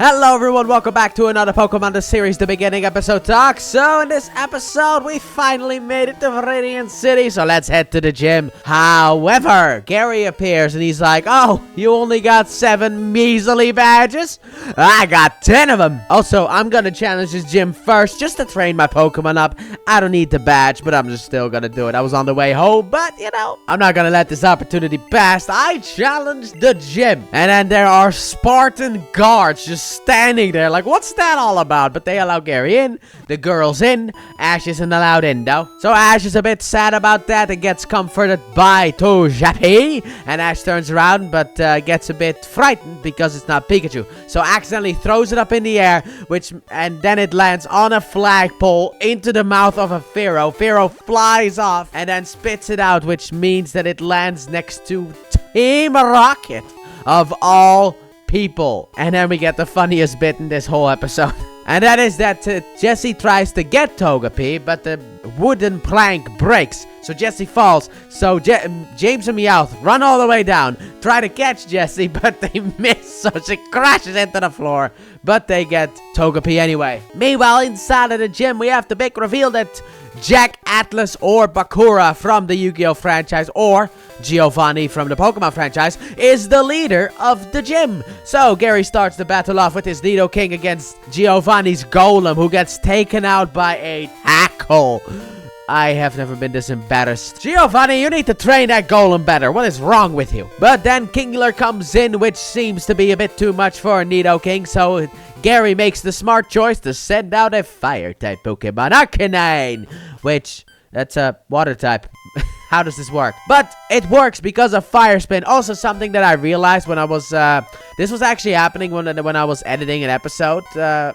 Hello everyone, welcome back to another Pokemon The Series The Beginning episode talk. So in this episode, we finally made it to Viridian City, so let's head to the gym. However, Gary appears and he's like, oh, you only got 7 measly badges? I got 10 of them. Also, I'm gonna challenge this gym first just to train my Pokemon up. I don't need the badge, but I'm just still gonna do it. I was on the way home, but you know, I'm not gonna let this opportunity pass. I challenged the gym. And then there are Spartan guards just standing there like, what's that all about? But they allow Gary in, the girls in, Ash isn't allowed in though. So Ash is a bit sad about that and gets comforted by Togepi. And Ash turns around but gets a bit frightened because it's not Pikachu. So accidentally throws it up in the air, and then it lands on a flagpole into the mouth of a Pharaoh. Pharaoh flies off and then spits it out, which means that it lands next to Team Rocket of all people. And then we get the funniest bit in this whole episode. And that is that Jessie tries to get Togepi, but the wooden plank breaks. So Jessie falls. So James and Meowth run all the way down, try to catch Jessie, but they miss. So she crashes into the floor. But they get Togepi anyway. Meanwhile, inside of the gym, we have the big reveal that Jack, Atlas, or Bakura from the Yu-Gi-Oh! Franchise, or Giovanni from the Pokemon franchise, is the leader of the gym. So Gary starts the battle off with his Nidoking against Giovanni's Golem, who gets taken out by a tackle. I have never been this embarrassed. Giovanni, you need to train that Golem better. What is wrong with you? But then Kingler comes in, which seems to be a bit too much for Nidoking, so Gary makes the smart choice to send out a Fire-type Pokemon, Arcanine, which, that's a Water-type. How does this work? But it works because of Fire Spin. Also something that I realized when I was, this was actually happening when I was editing an episode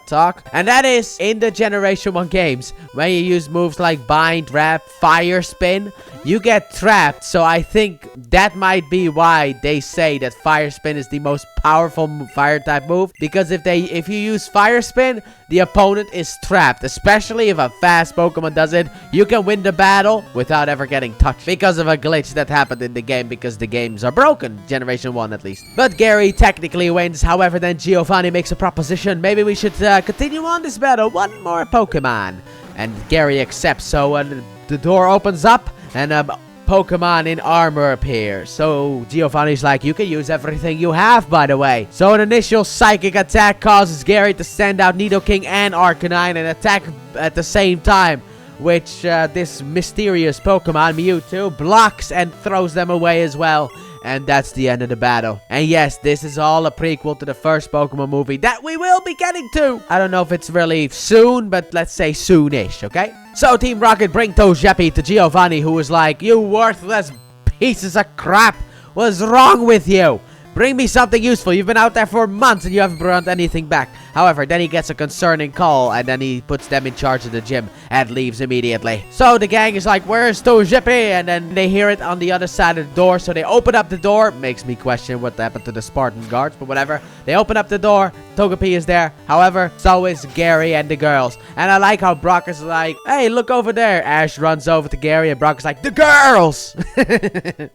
talk. And that is in the Generation 1 games, when you use moves like Bind, Wrap, Fire Spin, you get trapped. So I think that might be why they say that Fire Spin is the most powerful Fire type move. Because if you use Fire Spin, the opponent is trapped. Especially if a fast Pokemon does it, you can win the battle without ever getting touched. Because of a glitch that happened in the game, because the games are broken. Generation 1 at least. But Gary technically wins. However, then Giovanni makes a proposition. Maybe we should continue on this battle. One more Pokemon. And Gary accepts. So the door opens up and a Pokemon in armor appears. So Giovanni's like, you can use everything you have, by the way. So an initial psychic attack causes Gary to send out Nidoking and Arcanine and attack at the same time, which this mysterious Pokemon, Mewtwo, blocks and throws them away as well. And that's the end of the battle. And yes, this is all a prequel to the first Pokemon movie that we will be getting to. I don't know if it's really soon, but let's say soonish, okay? So Team Rocket bring Togepi to Giovanni, who is like, you worthless pieces of crap. What's wrong with you? Bring me something useful. You've been out there for months and you haven't brought anything back. However, then he gets a concerning call and then he puts them in charge of the gym and leaves immediately. So the gang is like, where's Togepi? And then they hear it on the other side of the door. So they open up the door. Makes me question what happened to the Spartan guards, but whatever. They open up the door. Togepi is there. However, so is Gary and the girls. And I like how Brock is like, hey, look over there. Ash runs over to Gary and Brock is like, the girls!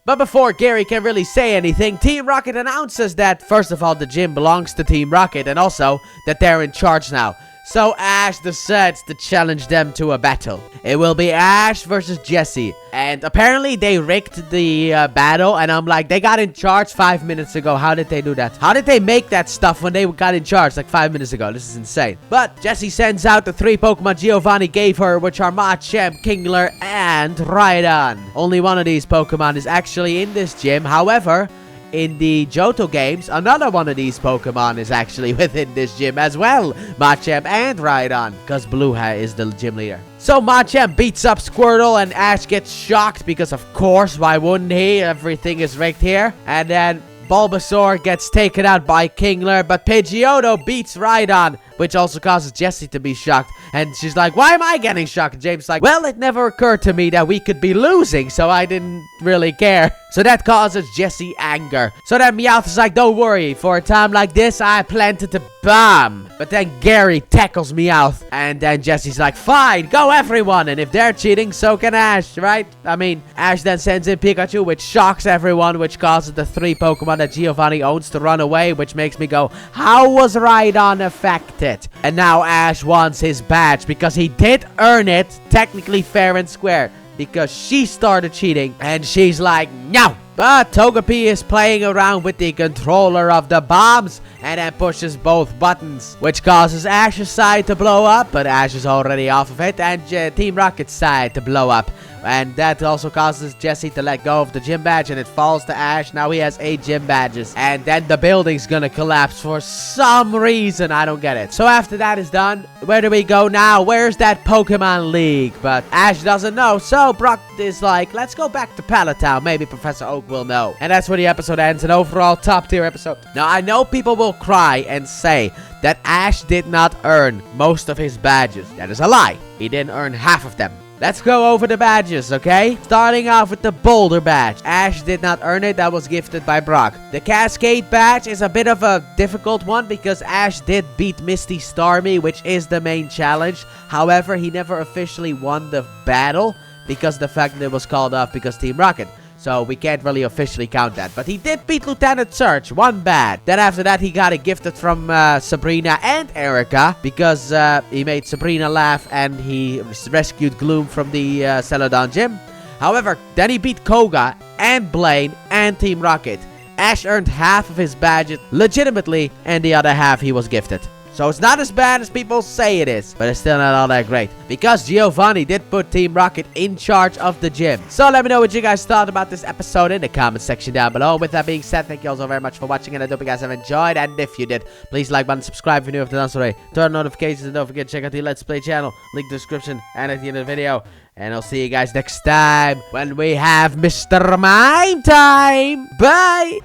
But before Gary can really say anything, Team Rocket announces that, first of all, the gym belongs to Team Rocket and also that they're in charge now. So Ash decides to challenge them to a battle. It will be Ash versus Jessie. And apparently they rigged the battle. And I'm like, they got in charge 5 minutes ago. How did they do that? How did they make that stuff when they got in charge like 5 minutes ago? This is insane. But Jessie sends out the 3 Pokemon Giovanni gave her, which are Machamp, Kingler, and Rhydon. Only one of these Pokemon is actually in this gym. However, in the Johto games, another one of these Pokemon is actually within this gym as well. Machamp and Rhydon, because Blue is the gym leader. So Machamp beats up Squirtle and Ash gets shocked because of course, why wouldn't he? Everything is rigged here. And then Bulbasaur gets taken out by Kingler, but Pidgeotto beats Rhydon, which also causes Jessie to be shocked. And she's like, why am I getting shocked? And James is like, well, it never occurred to me that we could be losing, so I didn't really care. So that causes Jessie anger. So then Meowth is like, don't worry, for a time like this, I planted a bomb. But then Gary tackles Meowth, and then Jessie's like, fine, go everyone. And if they're cheating, so can Ash, right? I mean, Ash then sends in Pikachu, which shocks everyone, which causes the 3 Pokemon that Giovanni owns to run away, which makes me go, how was Rhydon affected? And now Ash wants his badge because he did earn it, technically fair and square, because she started cheating, and she's like, no. But Togepi is playing around with the controller of the bombs and then pushes both buttons, which causes Ash's side to blow up, but Ash is already off of it, and Team Rocket's side to blow up. And that also causes Jesse to let go of the gym badge, and it falls to Ash. Now he has 8 gym badges, and then the building's gonna collapse for some reason. I don't get it. So after that is done, where do we go now? Where's that Pokemon League? But Ash doesn't know, so Brock is like, let's go back to Pallet Town. Maybe Professor Oak will know. And that's where the episode ends. An overall top tier episode. Now I know people will cry and say that Ash did not earn most of his badges. That is a lie. He didn't earn half of them. Let's go over the badges, okay? Starting off with the Boulder badge. Ash did not earn it. That was gifted by Brock. The Cascade badge is a bit of a difficult one because Ash did beat Misty Starmie, which is the main challenge. However, he never officially won the battle because the fact that it was called off because Team Rocket. So we can't really officially count that. But he did beat Lieutenant Surge. One bad. Then after that, he got it gifted from Sabrina and Erica. Because he made Sabrina laugh and he rescued Gloom from the Celadon gym. However, then he beat Koga and Blaine and Team Rocket. Ash earned half of his badges legitimately. And the other half he was gifted. So it's not as bad as people say it is, but it's still not all that great. Because Giovanni did put Team Rocket in charge of the gym. So let me know what you guys thought about this episode in the comment section down below. With that being said, thank you all so very much for watching, and I hope you guys have enjoyed. And if you did, please like button, subscribe if you're new, if you're not already. Turn on notifications, and don't forget to check out the Let's Play channel. Link in the description and at the end of the video. And I'll see you guys next time when we have Mr. Mime time. Bye!